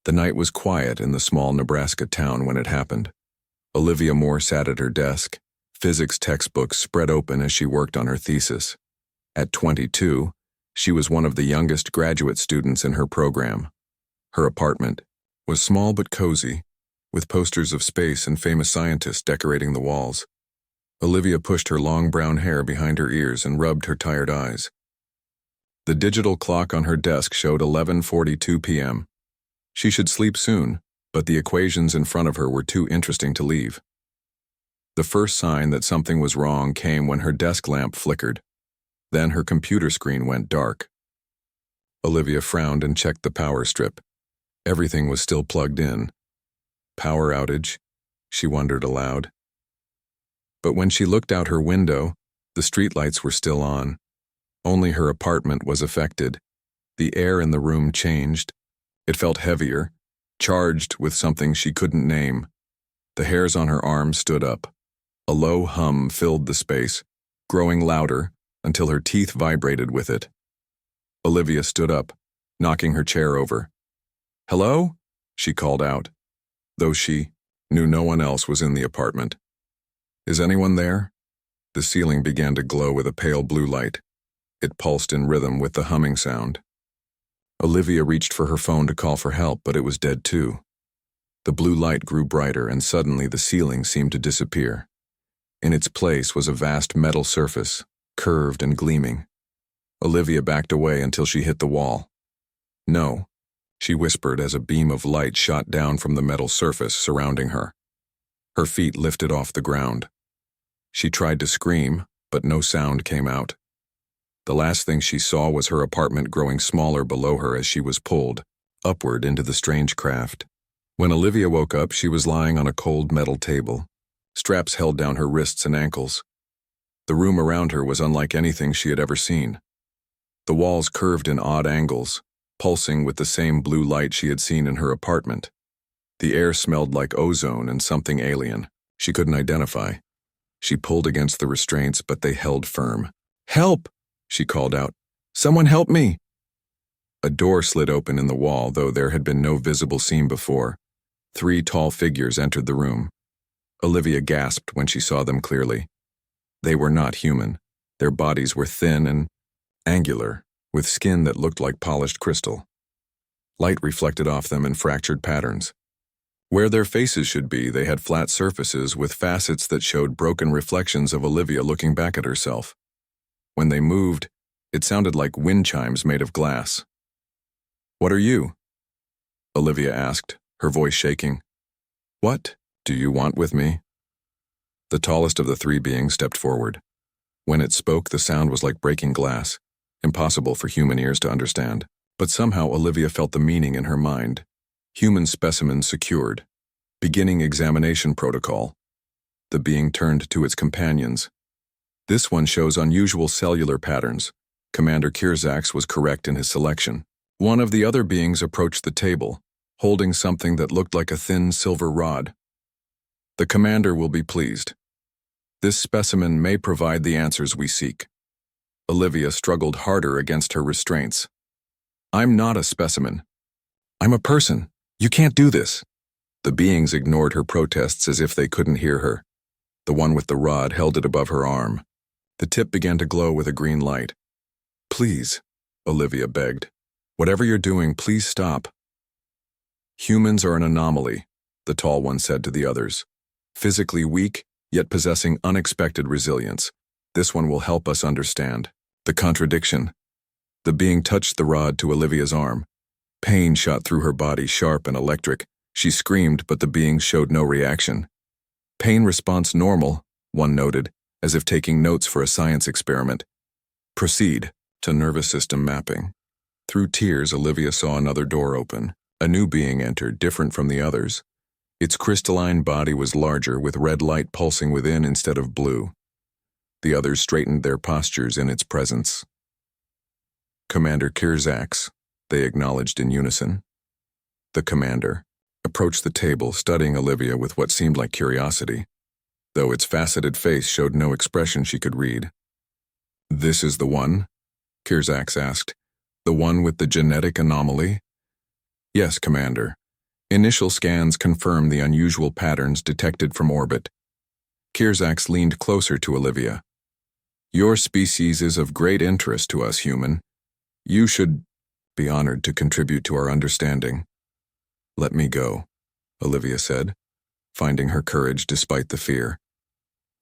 The night was quiet in the small Nebraska town when it happened. Olivia Moore sat at her desk, physics textbooks spread open as she worked on her thesis. At 22, she was one of the youngest graduate students in her program. Her apartment was small but cozy, with posters of space and famous scientists decorating the walls. Olivia pushed her long brown hair behind her ears and rubbed her tired eyes. The digital clock on her desk showed 11:42 p.m. She should sleep soon, but the equations in front of her were too interesting to leave. The first sign that something was wrong came when her desk lamp flickered. Then her computer screen went dark. Olivia frowned and checked the power strip. Everything was still plugged in. Power outage, she wondered aloud. But when she looked out her window, the streetlights were still on. Only her apartment was affected. The air in the room changed. It felt heavier, charged with something she couldn't name. The hairs on her arms stood up. A low hum filled the space, growing louder until her teeth vibrated with it. Olivia stood up, knocking her chair over. "Hello?" she called out, though she knew no one else was in the apartment. "Is anyone there?" The ceiling began to glow with a pale blue light. It pulsed in rhythm with the humming sound. Olivia reached for her phone to call for help, but it was dead too. The blue light grew brighter, and suddenly the ceiling seemed to disappear. In its place was a vast metal surface, curved and gleaming. Olivia backed away until she hit the wall. "No," she whispered as a beam of light shot down from the metal surface surrounding her. Her feet lifted off the ground. She tried to scream, but no sound came out. The last thing she saw was her apartment growing smaller below her as she was pulled upward into the strange craft. When Olivia woke up, she was lying on a cold metal table. Straps held down her wrists and ankles. The room around her was unlike anything she had ever seen. The walls curved in odd angles, pulsing with the same blue light she had seen in her apartment. The air smelled like ozone and something alien she couldn't identify. She pulled against the restraints, but they held firm. "Help!" she called out. "Someone help me!" A door slid open in the wall, though there had been no visible seam before. 3 tall figures entered the room. Olivia gasped when she saw them clearly. They were not human. Their bodies were thin and angular, with skin that looked like polished crystal. Light reflected off them in fractured patterns. Where their faces should be, they had flat surfaces with facets that showed broken reflections of Olivia looking back at herself. When they moved, it sounded like wind chimes made of glass. "What are you?" Olivia asked, her voice shaking. "What do you want with me?" The tallest of the 3 beings stepped forward. When it spoke, the sound was like breaking glass, impossible for human ears to understand. But somehow Olivia felt the meaning in her mind. Human specimen secured. Beginning examination protocol. The being turned to its companions. "This one shows unusual cellular patterns." Commander Kirzak's was correct in his selection. One of the other beings approached the table, holding something that looked like a thin silver rod. "The commander will be pleased. This specimen may provide the answers we seek." Olivia struggled harder against her restraints. "I'm not a specimen. I'm a person. You can't do this." The beings ignored her protests as if they couldn't hear her. The one with the rod held it above her arm. The tip began to glow with a green light. "Please," Olivia begged. "Whatever you're doing, please stop." "Humans are an anomaly," the tall one said to the others. "Physically weak, yet possessing unexpected resilience. This one will help us understand." The contradiction. The being touched the rod to Olivia's arm. Pain shot through her body, sharp and electric. She screamed, but the being showed no reaction. "Pain response normal," one noted, as if taking notes for a science experiment. "Proceed to nervous system mapping." Through tears, Olivia saw another door open. A new being entered, different from the others. Its crystalline body was larger, with red light pulsing within instead of blue. The others straightened their postures in its presence. "Commander Kirzak's," they acknowledged in unison. The commander approached the table, studying Olivia with what seemed like curiosity, though its faceted face showed no expression she could read. "This is the one?" Kirzak's asked. "The one with the genetic anomaly?" "Yes, Commander. Initial scans confirmed the unusual patterns detected from orbit. Kirzak leaned closer to Olivia. Your species is of great interest to us, human. You should be honored to contribute to our understanding. Let me go, Olivia said, finding her courage despite the fear.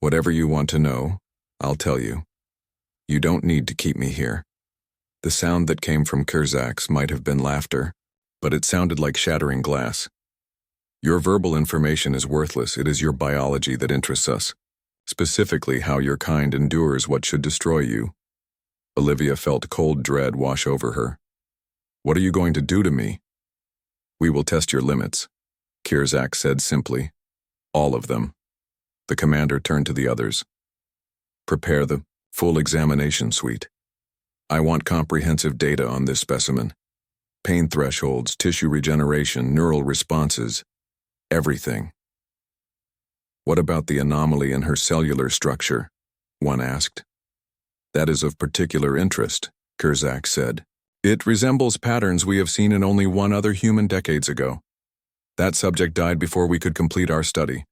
Whatever you want to know, I'll tell you. You don't need to keep me here. The sound that came from Kirzak's might have been laughter, but it sounded like shattering glass. Your verbal information is worthless. It is your biology that interests us, specifically how your kind endures what should destroy you. Olivia felt cold dread wash over her. What are you going to do to me? We will test your limits, Kirzak said simply. All of them. The commander turned to the others. Prepare the full examination suite. I want comprehensive data on this specimen. Pain thresholds, tissue regeneration, neural responses, everything. What about the anomaly in her cellular structure? One asked. That is of particular interest, Kirzak said. It resembles patterns we have seen in only one other human decades ago. That subject died before we could complete our study.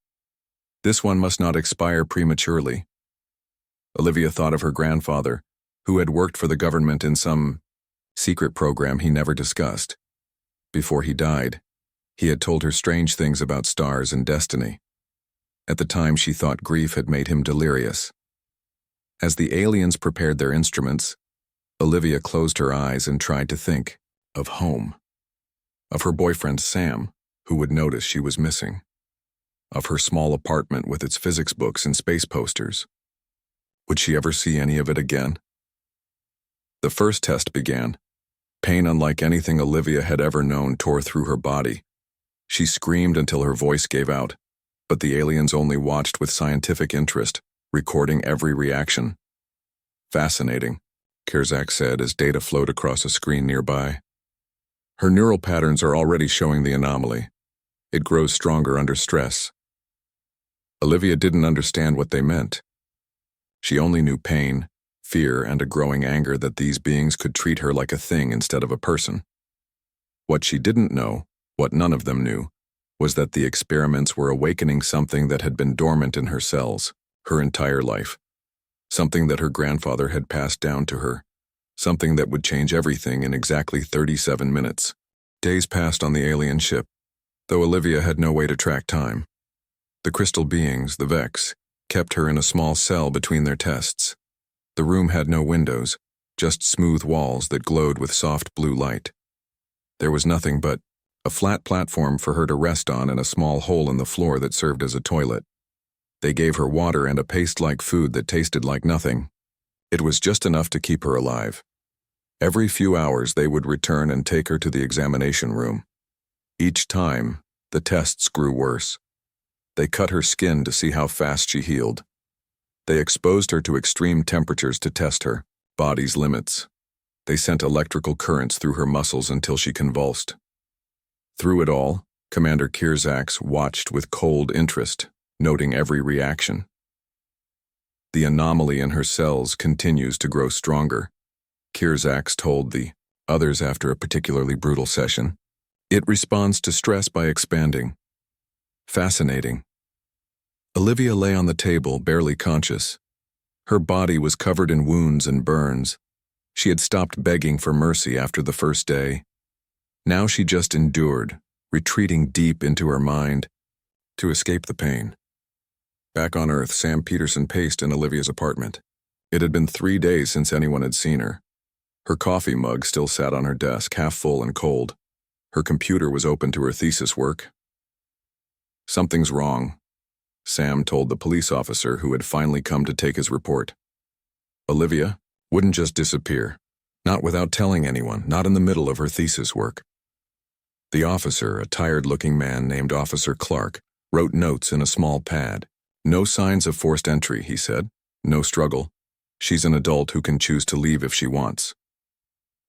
This one must not expire prematurely. Olivia thought of her grandfather, who had worked for the government in some secret program he never discussed. Before he died, he had told her strange things about stars and destiny. At the time, she thought grief had made him delirious. As the aliens prepared their instruments, Olivia closed her eyes and tried to think of home. Of her boyfriend Sam, who would notice she was missing. Of her small apartment with its physics books and space posters. Would she ever see any of it again? The first test began. Pain unlike anything Olivia had ever known tore through her body. She screamed until her voice gave out, but the aliens only watched with scientific interest, recording every reaction. Fascinating, Kirzak said as data flowed across a screen nearby. Her neural patterns are already showing the anomaly. It grows stronger under stress. Olivia didn't understand what they meant. She only knew pain, fear, and a growing anger that these beings could treat her like a thing instead of a person. What she didn't know, what none of them knew, was that the experiments were awakening something that had been dormant in her cells, her entire life. Something that her grandfather had passed down to her. Something that would change everything in exactly 37 minutes. Days passed on the alien ship, though Olivia had no way to track time. The crystal beings, the Vex, kept her in a small cell between their tests. The room had no windows, just smooth walls that glowed with soft blue light. There was nothing but a flat platform for her to rest on and a small hole in the floor that served as a toilet. They gave her water and a paste-like food that tasted like nothing. It was just enough to keep her alive. Every few hours they would return and take her to the examination room. Each time, the tests grew worse. They cut her skin to see how fast she healed. They exposed her to extreme temperatures to test her body's limits. They sent electrical currents through her muscles until she convulsed. Through it all, Commander Kirzak watched with cold interest, noting every reaction. The anomaly in her cells continues to grow stronger, Kirzak told the others after a particularly brutal session. It responds to stress by expanding. Fascinating. Olivia lay on the table, barely conscious. Her body was covered in wounds and burns. She had stopped begging for mercy after the first day. Now she just endured, retreating deep into her mind to escape the pain. Back on Earth, Sam Peterson paced in Olivia's apartment. It had been 3 days since anyone had seen her. Her coffee mug still sat on her desk, half full and cold. Her computer was open to her thesis work. Something's wrong, Sam told the police officer who had finally come to take his report. Olivia wouldn't just disappear, not without telling anyone, not in the middle of her thesis work. The officer, a tired-looking man named Officer Clark, wrote notes in a small pad. No signs of forced entry, he said. No struggle. She's an adult who can choose to leave if she wants.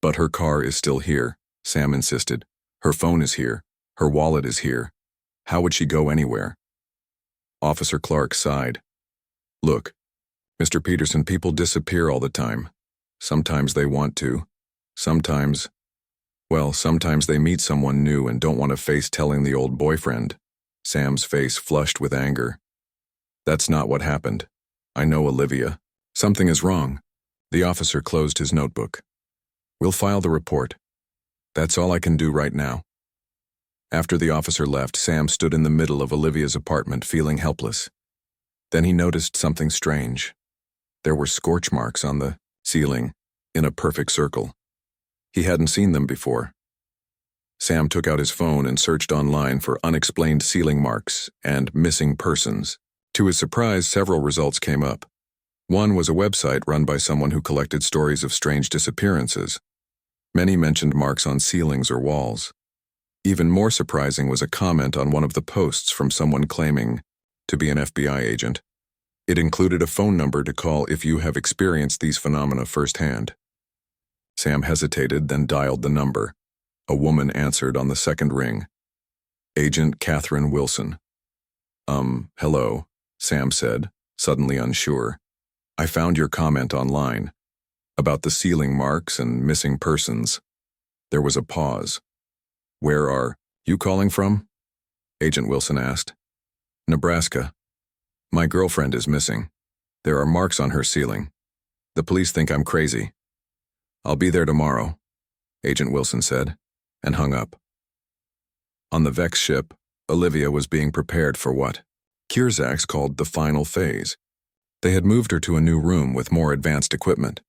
But her car is still here, Sam insisted. Her phone is here. Her wallet is here. How would she go anywhere? Officer Clark sighed. Look, Mr. Peterson, people disappear all the time. Sometimes they want to. Sometimes, Well, sometimes they meet someone new and don't want to face telling the old boyfriend. Sam's face flushed with anger. That's not what happened. I know Olivia. Something is wrong. The officer closed his notebook. We'll file the report. That's all I can do right now. After the officer left, Sam stood in the middle of Olivia's apartment, feeling helpless. Then he noticed something strange. There were scorch marks on the ceiling, in a perfect circle. He hadn't seen them before. Sam took out his phone and searched online for unexplained ceiling marks and missing persons. To his surprise, several results came up. One was a website run by someone who collected stories of strange disappearances. Many mentioned marks on ceilings or walls. Even more surprising was a comment on one of the posts from someone claiming to be an FBI agent. It included a phone number to call if you have experienced these phenomena firsthand. Sam hesitated, then dialed the number. A woman answered on the second ring. Agent Catherine Wilson. Hello, Sam said, suddenly unsure. I found your comment online about the ceiling marks and missing persons. There was a pause. Where are you calling from? Agent Wilson asked. Nebraska. My girlfriend is missing. There are marks on her ceiling. The police think I'm crazy. I'll be there tomorrow, Agent Wilson said, and hung up. On the Vex ship, Olivia was being prepared for what Kierzaks called the final phase. They had moved her to a new room with more advanced equipment.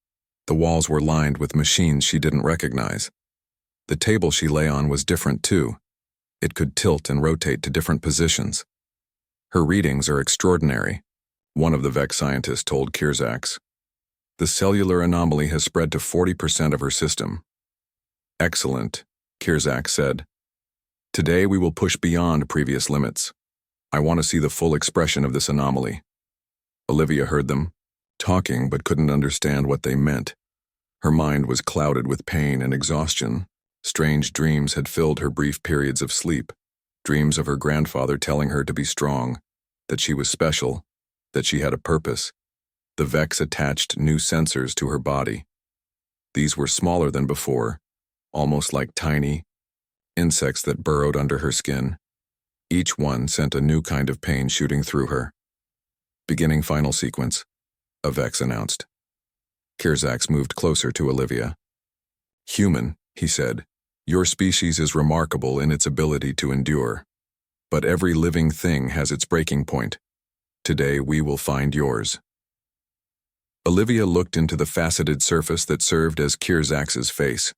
The walls were lined with machines she didn't recognize. The table she lay on was different too. It could tilt and rotate to different positions. Her readings are extraordinary, one of the Vex scientists told Kierzaks. The cellular anomaly has spread to 40% of her system. Excellent, Kierzaks said. Today we will push beyond previous limits. I want to see the full expression of this anomaly. Olivia heard them, talking but couldn't understand what they meant. Her mind was clouded with pain and exhaustion. Strange dreams had filled her brief periods of sleep. Dreams of her grandfather telling her to be strong, that she was special, that she had a purpose. The Vex attached new sensors to her body. These were smaller than before, almost like tiny insects that burrowed under her skin. Each one sent a new kind of pain shooting through her. Beginning final sequence, a Vex announced. Kierzaks moved closer to Olivia. Human, he said, your species is remarkable in its ability to endure. But every living thing has its breaking point. Today we will find yours. Olivia looked into the faceted surface that served as Kierzaks' face.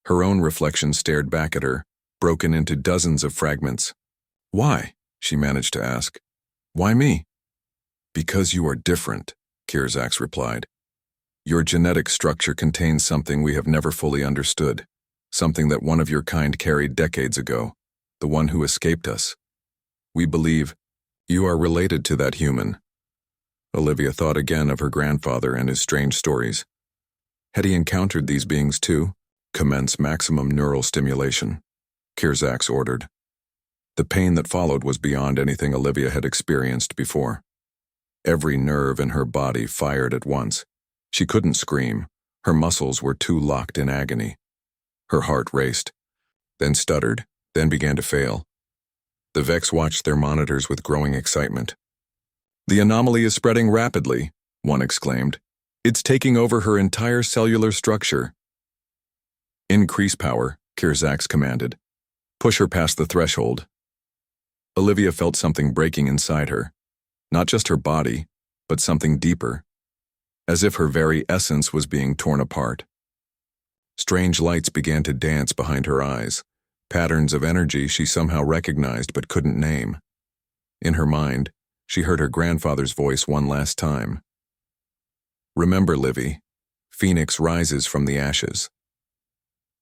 Her own reflection stared back at her, broken into dozens of fragments. Why? She managed to ask. Why me? Because you are different, Kierzaks replied. Your genetic structure contains something we have never fully understood, something that one of your kind carried decades ago, the one who escaped us. We believe you are related to that human. Olivia thought again of her grandfather and his strange stories. Had he encountered these beings too? Commence maximum neural stimulation, Kierzaks ordered. The pain that followed was beyond anything Olivia had experienced before. Every nerve in her body fired at once. She couldn't scream. Her muscles were too locked in agony. Her heart raced, then stuttered, then began to fail. The Vex watched their monitors with growing excitement. The anomaly is spreading rapidly, one exclaimed. It's taking over her entire cellular structure. Increase power, Kierzaks commanded. Push her past the threshold. Olivia felt something breaking inside her. Not just her body, but something deeper. As if her very essence was being torn apart. Strange lights began to dance behind her eyes, patterns of energy she somehow recognized but couldn't name. In her mind, she heard her grandfather's voice one last time. Remember, Livy, Phoenix rises from the ashes.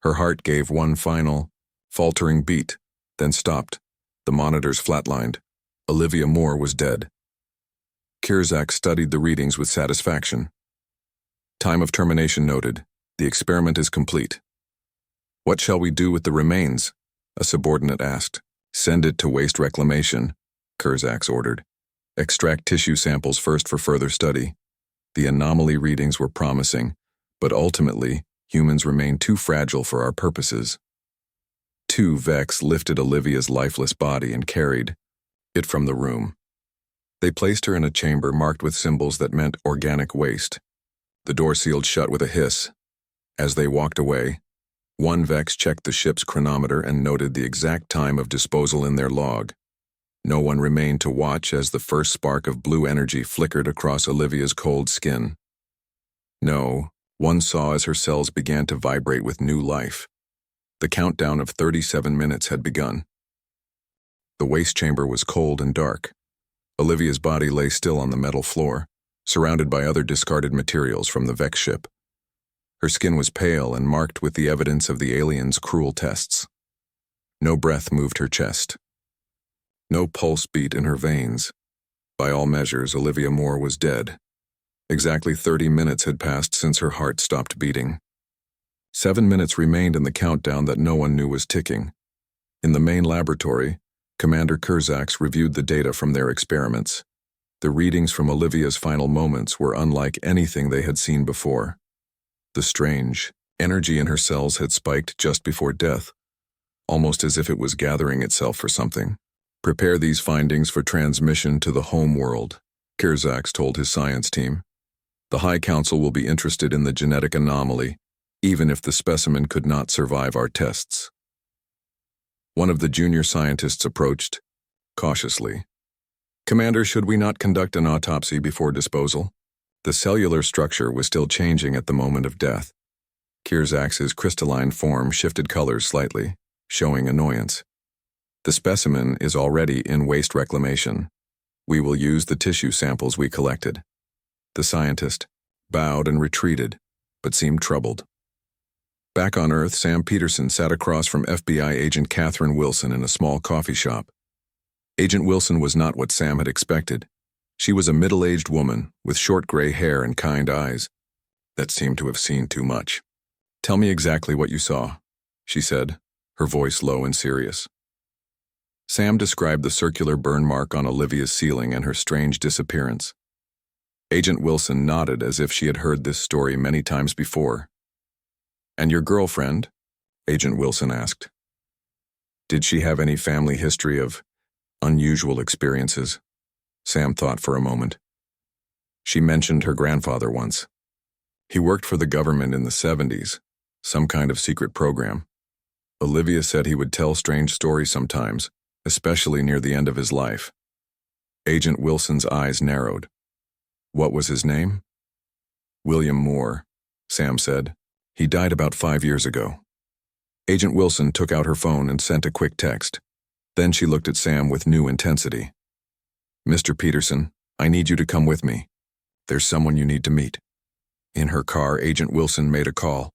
Her heart gave one final, faltering beat, then stopped. The monitors flatlined. Olivia Moore was dead. Kierzaks studied the readings with satisfaction. Time of termination noted. The experiment is complete. What shall we do with the remains? A subordinate asked. Send it to waste reclamation, Kierzaks ordered. Extract tissue samples first for further study. The anomaly readings were promising, but ultimately, humans remain too fragile for our purposes. Two Vex lifted Olivia's lifeless body and carried it from the room. They placed her in a chamber marked with symbols that meant organic waste. The door sealed shut with a hiss. As they walked away, one Vex checked the ship's chronometer and noted the exact time of disposal in their log. No one remained to watch as the first spark of blue energy flickered across Olivia's cold skin. No, one saw as her cells began to vibrate with new life. The countdown of 37 minutes had begun. The waste chamber was cold and dark. Olivia's body lay still on the metal floor, surrounded by other discarded materials from the Vex ship. Her skin was pale and marked with the evidence of the aliens' cruel tests. No breath moved her chest. No pulse beat in her veins. By all measures, Olivia Moore was dead. Exactly 30 minutes had passed since her heart stopped beating. 7 minutes remained in the countdown that no one knew was ticking. In the main laboratory, Commander Kurzaks reviewed the data from their experiments. The readings from Olivia's final moments were unlike anything they had seen before. The strange energy in her cells had spiked just before death, almost as if it was gathering itself for something. Prepare these findings for transmission to the home world, Kurzaks told his science team. The High Council will be interested in the genetic anomaly, even if the specimen could not survive our tests. One of the junior scientists approached, cautiously. Commander, should we not conduct an autopsy before disposal? The cellular structure was still changing at the moment of death. Kurzak's crystalline form shifted colors slightly, showing annoyance. The specimen is already in waste reclamation. We will use the tissue samples we collected. The scientist bowed and retreated, but seemed troubled. Back on Earth, Sam Peterson sat across from FBI agent Catherine Wilson in a small coffee shop. Agent Wilson was not what Sam had expected. She was a middle-aged woman with short gray hair and kind eyes that seemed to have seen too much. Tell me exactly what you saw, she said, her voice low and serious. Sam described the circular burn mark on Olivia's ceiling and her strange disappearance. Agent Wilson nodded as if she had heard this story many times before. And your girlfriend? Agent Wilson asked. Did she have any family history of unusual experiences? Sam thought for a moment. She mentioned her grandfather once. He worked for the government in the 70s, some kind of secret program. Olivia said he would tell strange stories sometimes, especially near the end of his life. Agent Wilson's eyes narrowed. What was his name? William Moore, Sam said. He died about 5 years ago. Agent Wilson took out her phone and sent a quick text. Then she looked at Sam with new intensity. Mr. Peterson, I need you to come with me. There's someone you need to meet. In her car, Agent Wilson made a call.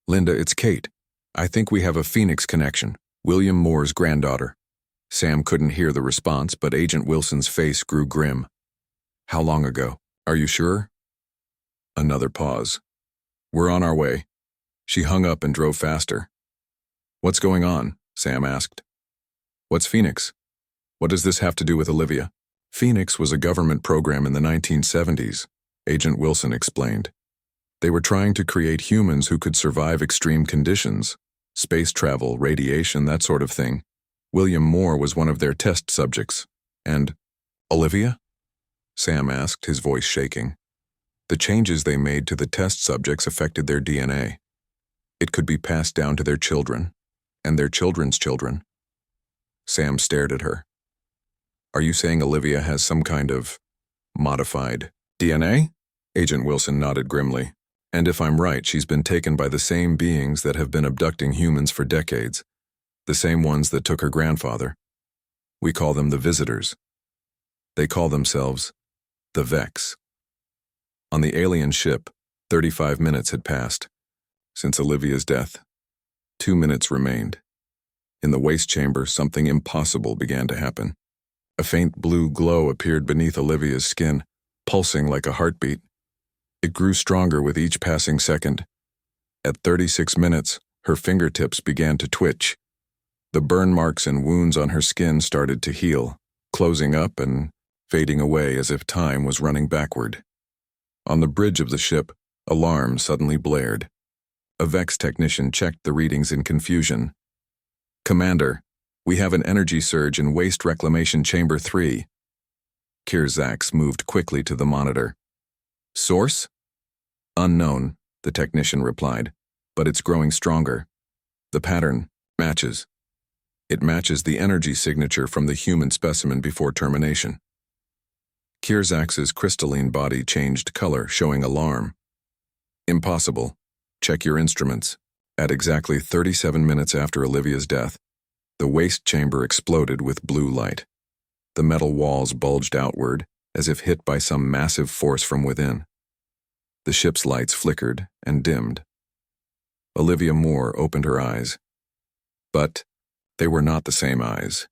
Linda, it's Kate. I think we have a Phoenix connection. William Moore's granddaughter. Sam couldn't hear the response, but Agent Wilson's face grew grim. How long ago? Are you sure? Another pause. We're on our way. She hung up and drove faster. What's going on? Sam asked. What's Phoenix? What does this have to do with Olivia? Phoenix was a government program in the 1970s, Agent Wilson explained. They were trying to create humans who could survive extreme conditions, space travel, radiation, that sort of thing. William Moore was one of their test subjects. And Olivia? Sam asked, his voice shaking. The changes they made to the test subjects affected their DNA. It could be passed down to their children, and their children's children. Sam stared at her. Are you saying Olivia has some kind of modified DNA? Agent Wilson nodded grimly. And if I'm right, she's been taken by the same beings that have been abducting humans for decades. The same ones that took her grandfather. We call them the visitors. They call themselves the Vex. On the alien ship, 35 minutes had passed. Since Olivia's death, 2 minutes remained. In the waste chamber, something impossible began to happen. A faint blue glow appeared beneath Olivia's skin, pulsing like a heartbeat. It grew stronger with each passing second. At 36 minutes, her fingertips began to twitch. The burn marks and wounds on her skin started to heal, closing up and fading away as if time was running backward. On the bridge of the ship, alarm suddenly blared. A Vex technician checked the readings in confusion. Commander, we have an energy surge in Waste Reclamation Chamber 3. Kirzak's moved quickly to the monitor. Source? Unknown, the technician replied, but it's growing stronger. The pattern matches. It matches the energy signature from the human specimen before termination. Kirzak's crystalline body changed color, showing alarm. Impossible. Check your instruments. At exactly 37 minutes after Olivia's death, the waste chamber exploded with blue light. The metal walls bulged outward, as if hit by some massive force from within. The ship's lights flickered and dimmed. Olivia Moore opened her eyes. But they were not the same eyes.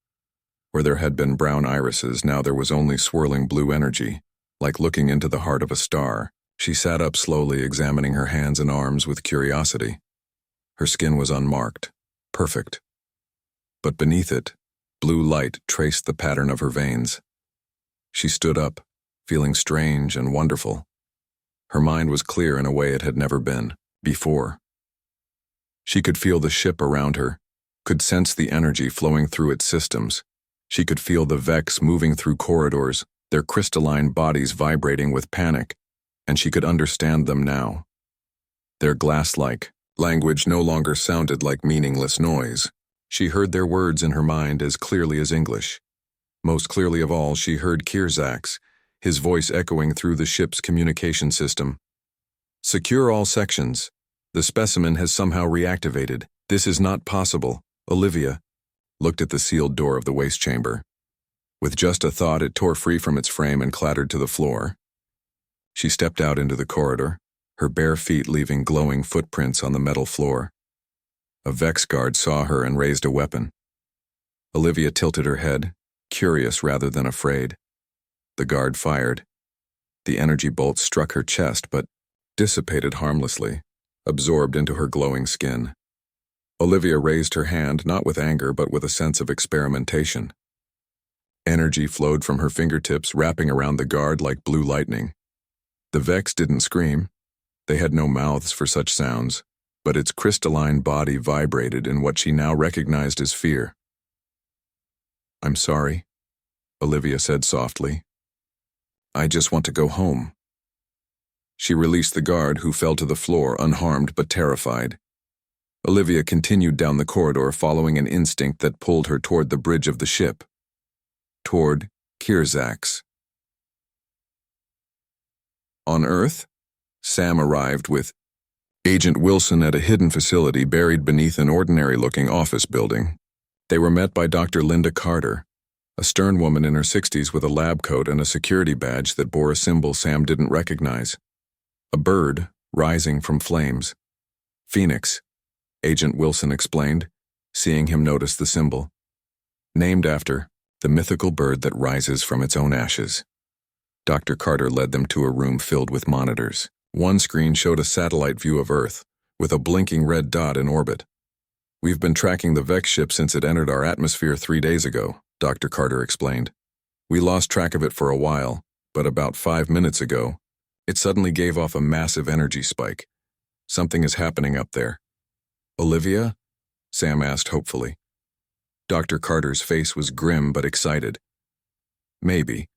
Where there had been brown irises, now there was only swirling blue energy, like looking into the heart of a star. She sat up slowly, examining her hands and arms with curiosity. Her skin was unmarked, perfect. But beneath it, blue light traced the pattern of her veins. She stood up, feeling strange and wonderful. Her mind was clear in a way it had never been before. She could feel the ship around her, could sense the energy flowing through its systems. She could feel the Vex moving through corridors, their crystalline bodies vibrating with panic, and she could understand them now. Their glass-like language no longer sounded like meaningless noise. She heard their words in her mind as clearly as English. Most clearly of all, she heard Kirzak's, his voice echoing through the ship's communication system. Secure all sections. The specimen has somehow reactivated. This is not possible. Olivia looked at the sealed door of the waste chamber. With just a thought, it tore free from its frame and clattered to the floor. She stepped out into the corridor, her bare feet leaving glowing footprints on the metal floor. A Vex guard saw her and raised a weapon. Olivia tilted her head, curious rather than afraid. The guard fired. The energy bolt struck her chest but dissipated harmlessly, absorbed into her glowing skin. Olivia raised her hand, not with anger but with a sense of experimentation. Energy flowed from her fingertips, wrapping around the guard like blue lightning. The Vex didn't scream. They had no mouths for such sounds, but its crystalline body vibrated in what she now recognized as fear. "I'm sorry," Olivia said softly. "I just want to go home." She released the guard, who fell to the floor, unharmed but terrified. Olivia continued down the corridor, following an instinct that pulled her toward the bridge of the ship. Toward Kirzak's. On Earth, Sam arrived with Agent Wilson at a hidden facility buried beneath an ordinary-looking office building. They were met by Dr. Linda Carter, a stern woman in her 60s with a lab coat and a security badge that bore a symbol Sam didn't recognize. A bird rising from flames. Phoenix, Agent Wilson explained, seeing him notice the symbol. Named after the mythical bird that rises from its own ashes. Dr. Carter led them to a room filled with monitors. One screen showed a satellite view of Earth, with a blinking red dot in orbit. "We've been tracking the Vex ship since it entered our atmosphere 3 days ago," Dr. Carter explained. "We lost track of it for a while, but about 5 minutes ago, it suddenly gave off a massive energy spike. Something is happening up there." "Olivia?" Sam asked hopefully. Dr. Carter's face was grim but excited. "Maybe.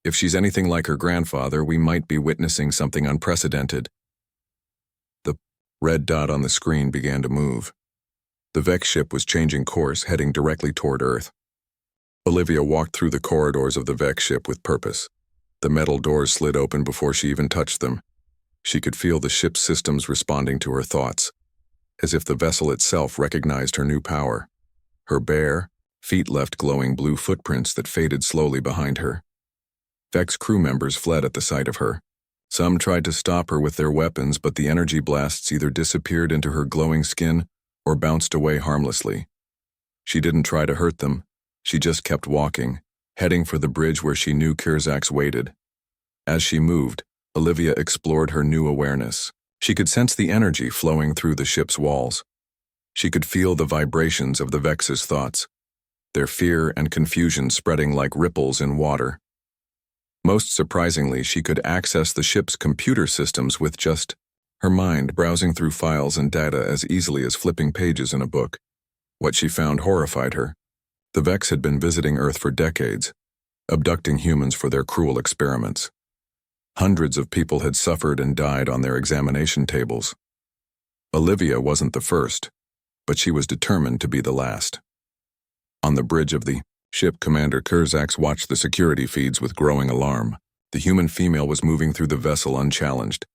If she's anything like her grandfather, we might be witnessing something unprecedented." The red dot on the screen began to move. The Vex ship was changing course, heading directly toward Earth. Olivia walked through the corridors of the Vex ship with purpose. The metal doors slid open before she even touched them. She could feel the ship's systems responding to her thoughts, as if the vessel itself recognized her new power. Her bare feet left glowing blue footprints that faded slowly behind her. Vex crew members fled at the sight of her. Some tried to stop her with their weapons, but the energy blasts either disappeared into her glowing skin or bounced away harmlessly. She didn't try to hurt them. She just kept walking, heading for the bridge where she knew Kirzak's waited. As she moved, Olivia explored her new awareness. She could sense the energy flowing through the ship's walls. She could feel the vibrations of the Vex's thoughts, their fear and confusion spreading like ripples in water. Most surprisingly, she could access the ship's computer systems with just her mind, browsing through files and data as easily as flipping pages in a book. What she found horrified her. The Vex had been visiting Earth for decades, abducting humans for their cruel experiments. Hundreds of people had suffered and died on their examination tables. Olivia wasn't the first, but she was determined to be the last. On the bridge of the ship, Commander Kurzaks watched the security feeds with growing alarm. The human female was moving through the vessel unchallenged,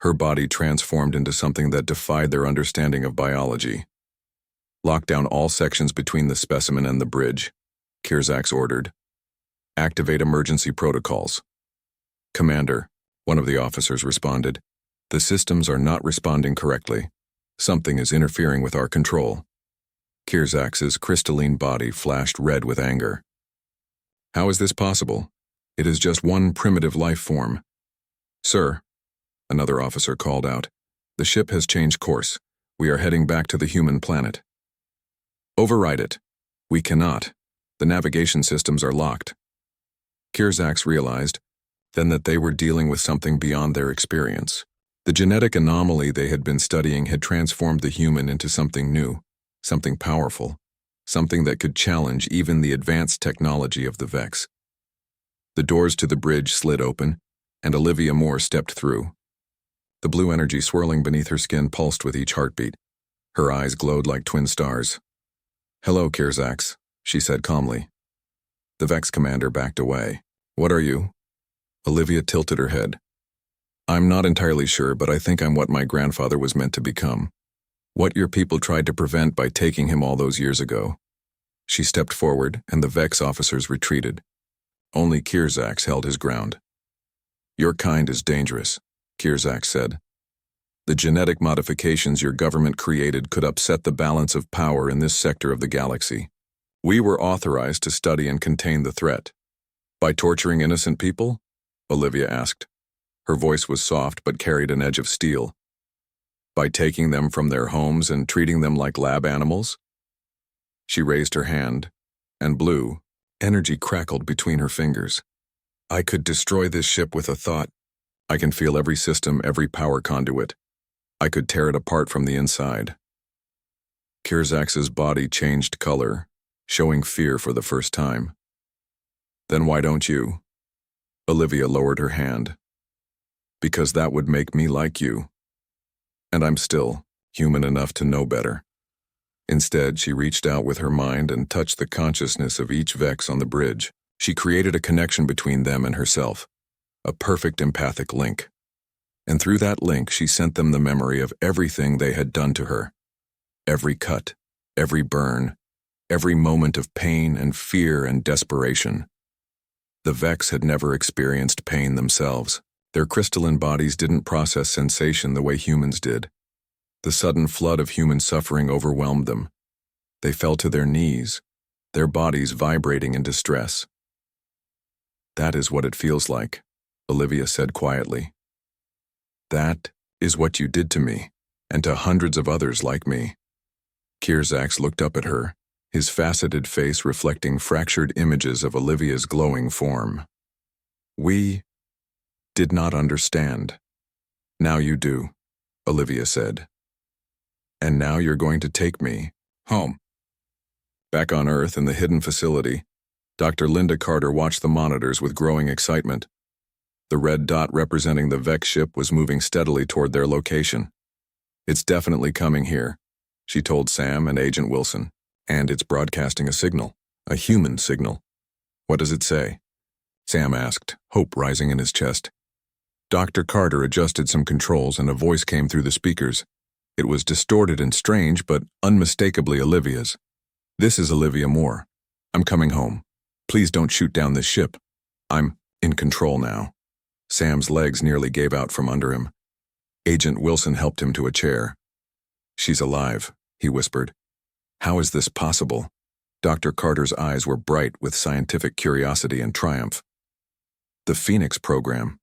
her body transformed into something that defied their understanding of biology. "Lock down all sections between the specimen and the bridge," Kurzaks ordered. "Activate emergency protocols." "Commander," one of the officers responded, "the systems are not responding correctly. Something is interfering with our control." Kurzaks's crystalline body flashed red with anger. "How is this possible? It is just one primitive life form." "Sir," another officer called out, "the ship has changed course. We are heading back to the human planet." "Override it." "We cannot. The navigation systems are locked." Kurzaks realized then that they were dealing with something beyond their experience. The genetic anomaly they had been studying had transformed the human into something new, something powerful, something that could challenge even the advanced technology of the Vex. The doors to the bridge slid open, and Olivia Moore stepped through. The blue energy swirling beneath her skin pulsed with each heartbeat. Her eyes glowed like twin stars. "Hello, Kurzaks," she said calmly. The Vex commander backed away. "What are you?" Olivia tilted her head. "I'm not entirely sure, but I think I'm what my grandfather was meant to become. What your people tried to prevent by taking him all those years ago." She stepped forward, and the Vex officers retreated. Only Kurzaks held his ground. "Your kind is dangerous," Kurzaks said. "The genetic modifications your government created could upset the balance of power in this sector of the galaxy. We were authorized to study and contain the threat." "By torturing innocent people?" Olivia asked. Her voice was soft but carried an edge of steel. "By taking them from their homes and treating them like lab animals?" She raised her hand, and blue energy crackled between her fingers. "I could destroy this ship with a thought. I can feel every system, every power conduit. I could tear it apart from the inside." Kurzaks's body changed color, showing fear for the first time. "Then why don't you?" Olivia lowered her hand. "Because that would make me like you. And I'm still human enough to know better." Instead, she reached out with her mind and touched the consciousness of each Vex on the bridge. She created a connection between them and herself, a perfect empathic link. And through that link, she sent them the memory of everything they had done to her. Every cut, every burn, every moment of pain and fear and desperation. The Vex had never experienced pain themselves. Their crystalline bodies didn't process sensation the way humans did. The sudden flood of human suffering overwhelmed them. They fell to their knees, their bodies vibrating in distress. "That is what it feels like," Olivia said quietly. "That is what you did to me, and to hundreds of others like me." Kurzaks looked up at her, his faceted face reflecting fractured images of Olivia's glowing form. "We did not understand. Now you do," Olivia said. "And now you're going to take me home." Back on Earth in the hidden facility, Dr. Linda Carter watched the monitors with growing excitement. The red dot representing the Vex ship was moving steadily toward their location. "It's definitely coming here," she told Sam and Agent Wilson. "And it's broadcasting a signal, a human signal." "What does it say?" Sam asked, hope rising in his chest. Dr. Carter adjusted some controls and a voice came through the speakers. It was distorted and strange, but unmistakably Olivia's. "This is Olivia Moore. I'm coming home. Please don't shoot down this ship. I'm in control now." Sam's legs nearly gave out from under him. Agent Wilson helped him to a chair. "She's alive," he whispered. "How is this possible?" Dr. Carter's eyes were bright with scientific curiosity and triumph. "The Phoenix program.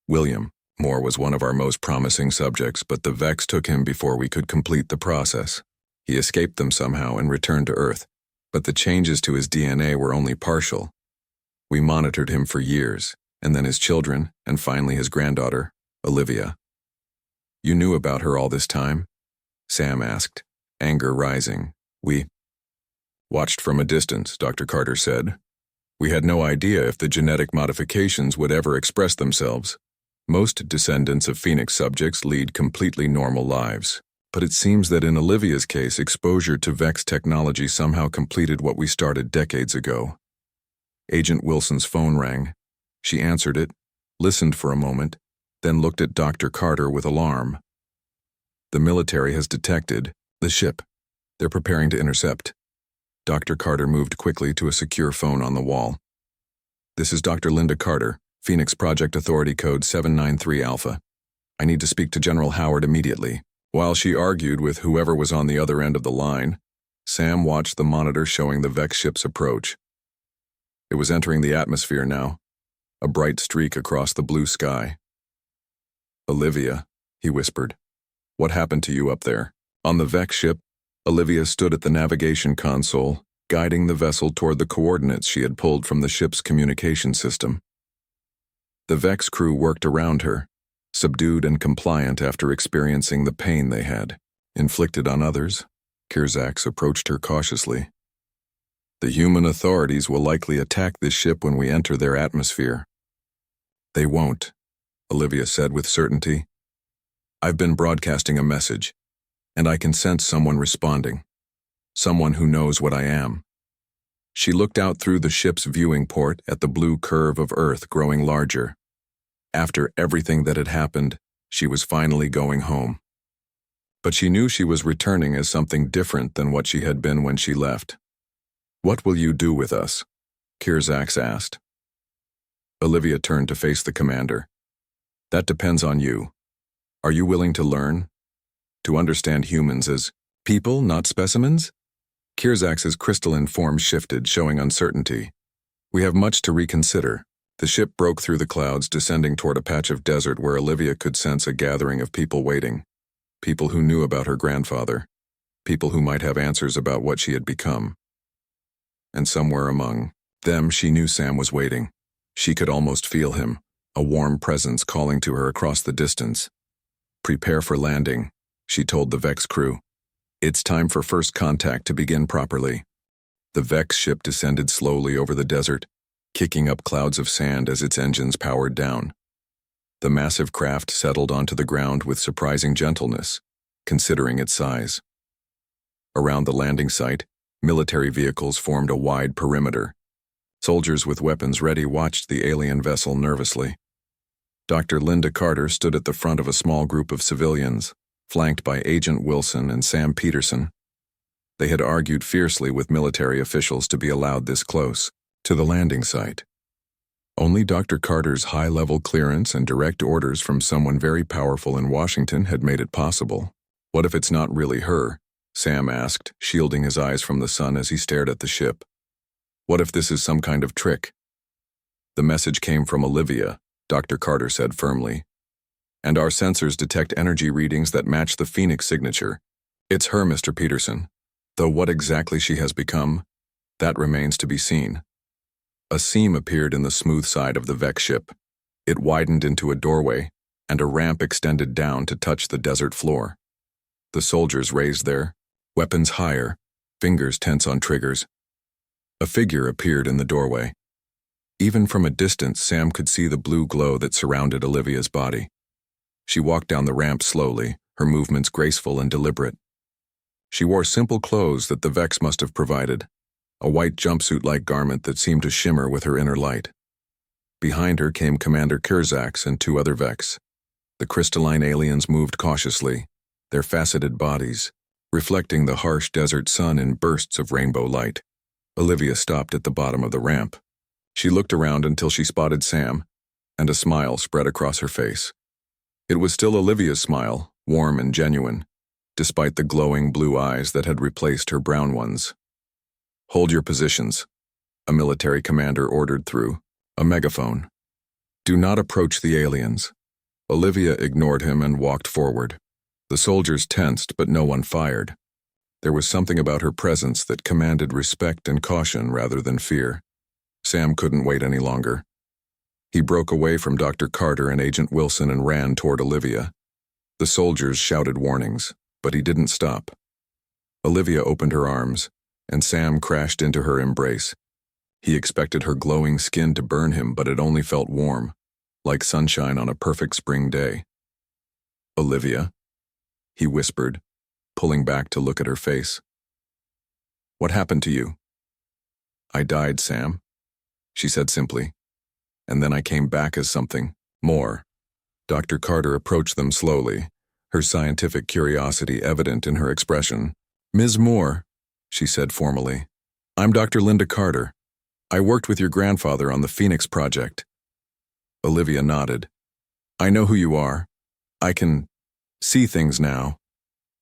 William Moore was one of our most promising subjects, but the Vex took him before we could complete the process. He escaped them somehow and returned to Earth, but the changes to his DNA were only partial. We monitored him for years, and then his children, and finally his granddaughter, Olivia." "You knew about her all this time?" Sam asked, anger rising. We watched from a distance, Dr. Carter said. We had no idea if the genetic modifications would ever express themselves. Most descendants of Phoenix subjects lead completely normal lives. But it seems that in Olivia's case, exposure to Vex technology somehow completed what we started decades ago. Agent Wilson's phone rang. She answered it, listened for a moment, then looked at Dr. Carter with alarm. The military has detected the ship. They're preparing to intercept. Dr. Carter moved quickly to a secure phone on the wall. This is Dr. Linda Carter, Phoenix Project Authority Code 793 Alpha. I need to speak to General Howard immediately. While she argued with whoever was on the other end of the line, Sam watched the monitor showing the Vex ship's approach. It was entering the atmosphere now, a bright streak across the blue sky. Olivia, he whispered, what happened to you up there? On the Vex ship, Olivia stood at the navigation console, guiding the vessel toward the coordinates she had pulled from the ship's communication system. The Vex crew worked around her, subdued and compliant after experiencing the pain they had inflicted on others. Kierzaks approached her cautiously. The human authorities will likely attack this ship when we enter their atmosphere. They won't, Olivia said with certainty. I've been broadcasting a message, and I can sense someone responding. Someone who knows what I am. She looked out through the ship's viewing port at the blue curve of Earth growing larger. After everything that had happened, she was finally going home. But she knew she was returning as something different than what she had been when she left. What will you do with us? Kierzaks asked. Olivia turned to face the commander. That depends on you. Are you willing to learn? To understand humans as people, not specimens? Kierzaks' crystalline form shifted, showing uncertainty. We have much to reconsider. The ship broke through the clouds, descending toward a patch of desert where Olivia could sense a gathering of people waiting. People who knew about her grandfather. People who might have answers about what she had become. And somewhere among them, she knew Sam was waiting. She could almost feel him, a warm presence calling to her across the distance. Prepare for landing, she told the Vex crew. It's time for first contact to begin properly. The Vex ship descended slowly over the desert, kicking up clouds of sand as its engines powered down. The massive craft settled onto the ground with surprising gentleness, considering its size. Around the landing site, military vehicles formed a wide perimeter. Soldiers with weapons ready watched the alien vessel nervously. Dr. Linda Carter stood at the front of a small group of civilians, flanked by Agent Wilson and Sam Peterson. They had argued fiercely with military officials to be allowed this close to the landing site. Only Dr. Carter's high-level clearance and direct orders from someone very powerful in Washington had made it possible. What if it's not really her? Sam asked, shielding his eyes from the sun as he stared at the ship. What if this is some kind of trick? The message came from Olivia, Dr. Carter said firmly. And our sensors detect energy readings that match the Phoenix signature. It's her, Mr. Peterson. Though what exactly she has become, that remains to be seen. A seam appeared in the smooth side of the Vex ship. It widened into a doorway, and a ramp extended down to touch the desert floor. The soldiers raised their weapons higher, fingers tense on triggers. A figure appeared in the doorway. Even from a distance, Sam could see the blue glow that surrounded Olivia's body. She walked down the ramp slowly, her movements graceful and deliberate. She wore simple clothes that the Vex must have provided, a white jumpsuit-like garment that seemed to shimmer with her inner light. Behind her came Commander Kierzaks and two other Vex. The crystalline aliens moved cautiously, their faceted bodies reflecting the harsh desert sun in bursts of rainbow light. Olivia stopped at the bottom of the ramp. She looked around until she spotted Sam, and a smile spread across her face. It was still Olivia's smile, warm and genuine, despite the glowing blue eyes that had replaced her brown ones. Hold your positions, a military commander ordered through a megaphone. Do not approach the aliens. Olivia ignored him and walked forward. The soldiers tensed, but no one fired. There was something about her presence that commanded respect and caution rather than fear. Sam couldn't wait any longer. He broke away from Dr. Carter and Agent Wilson and ran toward Olivia. The soldiers shouted warnings, but he didn't stop. Olivia opened her arms, and Sam crashed into her embrace. He expected her glowing skin to burn him, but it only felt warm, like sunshine on a perfect spring day. "Olivia?" he whispered, pulling back to look at her face. "What happened to you?" "I died, Sam," she said simply. "And then I came back as something more." Dr. Carter approached them slowly, her scientific curiosity evident in her expression. "Ms. Moore," she said formally, "I'm Dr. Linda Carter. I worked with your grandfather on the Phoenix Project." Olivia nodded. "I know who you are. I can see things now.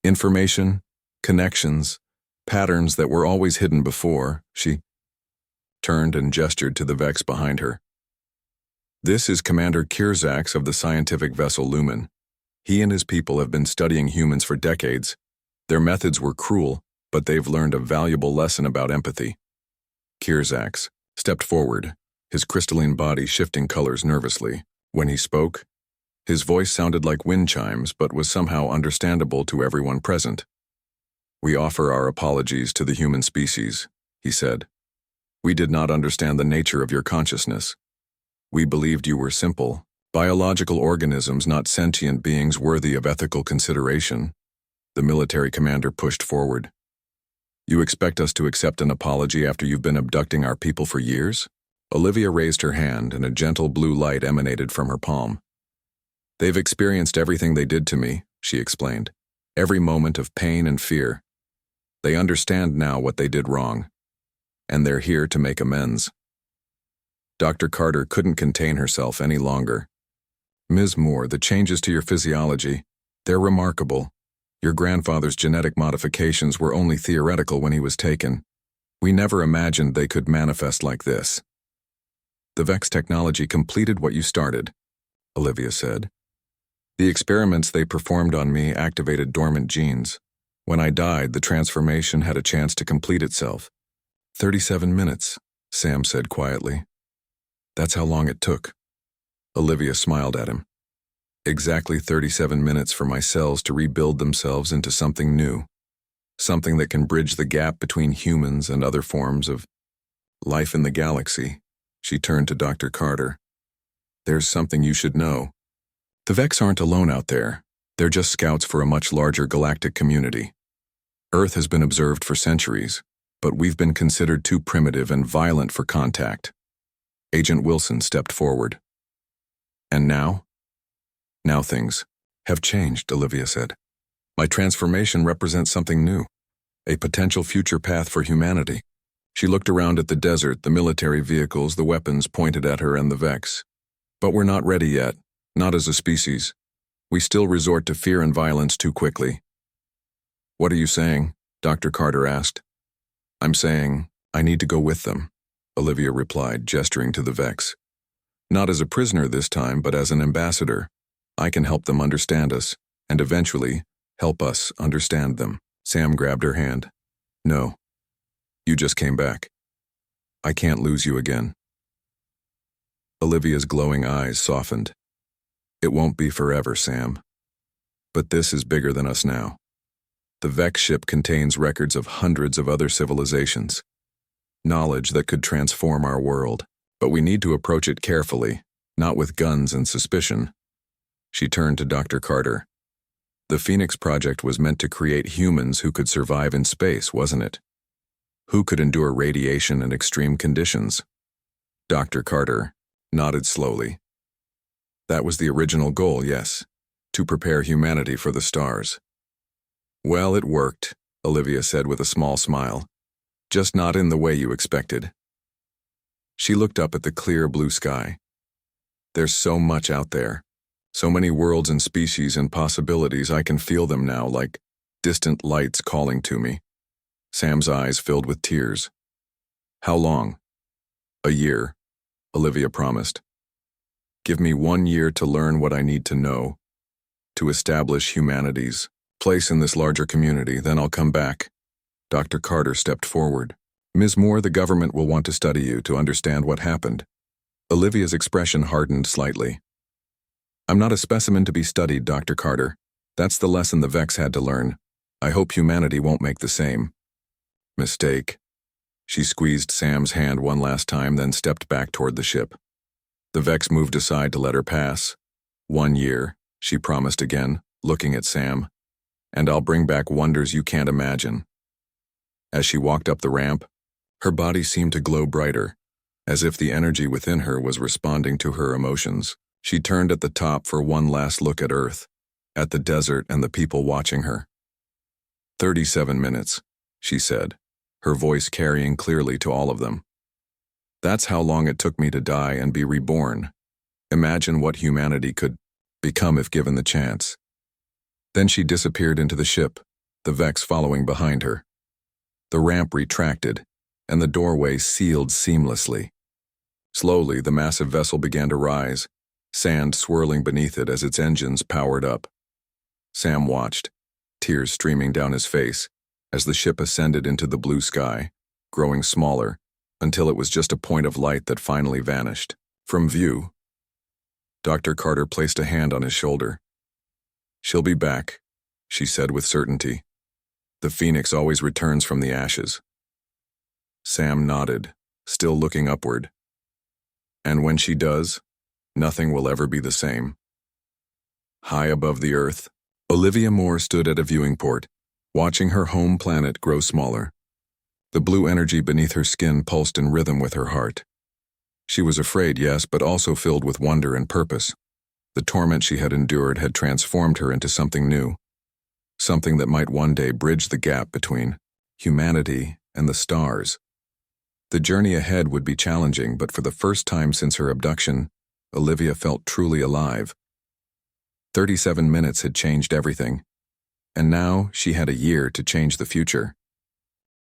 Information, connections, patterns that were always hidden before." She turned and gestured to the Vex behind her. "This is Commander Kirzaks of the scientific vessel Lumen. He and his people have been studying humans for decades. Their methods were cruel, but they've learned a valuable lesson about empathy." Kirzaks stepped forward, his crystalline body shifting colors nervously. When he spoke, his voice sounded like wind chimes but was somehow understandable to everyone present. "We offer our apologies to the human species," he said. "We did not understand the nature of your consciousness. We believed you were simple, biological organisms, not sentient beings worthy of ethical consideration." The military commander pushed forward. "You expect us to accept an apology after you've been abducting our people for years?" Olivia raised her hand and a gentle blue light emanated from her palm. "They've experienced everything they did to me," she explained. "Every moment of pain and fear. They understand now what they did wrong, and they're here to make amends." Dr. Carter couldn't contain herself any longer. "Ms. Moore, the changes to your physiology, they're remarkable. Your grandfather's genetic modifications were only theoretical when he was taken. We never imagined they could manifest like this." "The Vex technology completed what you started," Olivia said. "The experiments they performed on me activated dormant genes. When I died, the transformation had a chance to complete itself." 37 minutes, Sam said quietly. "That's how long it took." Olivia smiled at him. "Exactly 37 minutes for my cells to rebuild themselves into something new. Something that can bridge the gap between humans and other forms of life in the galaxy." She turned to Dr. Carter. "There's something you should know. The Vex aren't alone out there. They're just scouts for a much larger galactic community. Earth has been observed for centuries, but we've been considered too primitive and violent for contact." Agent Wilson stepped forward. "And now?" "Now things have changed," Olivia said. "My transformation represents something new, a potential future path for humanity." She looked around at the desert, the military vehicles, the weapons pointed at her and the Vex. "But we're not ready yet, not as a species. We still resort to fear and violence too quickly." "What are you saying?" Dr. Carter asked. "I'm saying I need to go with them," Olivia replied, gesturing to the Vex. "Not as a prisoner this time, but as an ambassador. I can help them understand us, and eventually help us understand them." Sam grabbed her hand. "No. You just came back. I can't lose you again." Olivia's glowing eyes softened. "It won't be forever, Sam. But this is bigger than us now. The Vex ship contains records of hundreds of other civilizations. Knowledge that could transform our world. But we need to approach it carefully, not with guns and suspicion." She turned to Dr. Carter. "The Phoenix Project was meant to create humans who could survive in space, wasn't it? Who could endure radiation and extreme conditions?" Dr. Carter nodded slowly. "That was the original goal, yes, to prepare humanity for the stars." "Well, it worked," Olivia said with a small smile. "Just not in the way you expected." She looked up at the clear blue sky. "There's so much out there. So many worlds and species and possibilities. I can feel them now, like distant lights calling to me." Sam's eyes filled with tears. "How long?" "A year," Olivia promised. "Give me 1 year to learn what I need to know, to establish humanity's place in this larger community, then I'll come back." Dr. Carter stepped forward. "Ms. Moore, the government will want to study you to understand what happened." Olivia's expression hardened slightly. "I'm not a specimen to be studied, Dr. Carter. That's the lesson the Vex had to learn. I hope humanity won't make the same mistake. She squeezed Sam's hand one last time, then stepped back toward the ship. The Vex moved aside to let her pass. 1 year, she promised again, looking at Sam. And I'll bring back wonders you can't imagine. As she walked up the ramp, her body seemed to glow brighter, as if the energy within her was responding to her emotions. She turned at the top for one last look at Earth, at the desert and the people watching her. 37 minutes, she said, her voice carrying clearly to all of them. That's how long it took me to die and be reborn. Imagine what humanity could become if given the chance. Then she disappeared into the ship, the Vex following behind her. The ramp retracted, and the doorway sealed seamlessly. Slowly, the massive vessel began to rise, sand swirling beneath it as its engines powered up. Sam watched, tears streaming down his face, as the ship ascended into the blue sky, growing smaller, until it was just a point of light that finally vanished from view. Dr. Carter placed a hand on his shoulder. She'll be back, she said with certainty. The phoenix always returns from the ashes. Sam nodded, still looking upward. And when she does, nothing will ever be the same. High above the earth, Olivia Moore stood at a viewing port, watching her home planet grow smaller. The blue energy beneath her skin pulsed in rhythm with her heart. She was afraid, yes, but also filled with wonder and purpose. The torment she had endured had transformed her into something new, something that might one day bridge the gap between humanity and the stars. The journey ahead would be challenging, but for the first time since her abduction, Olivia felt truly alive. 37 minutes had changed everything, and now she had a year to change the future.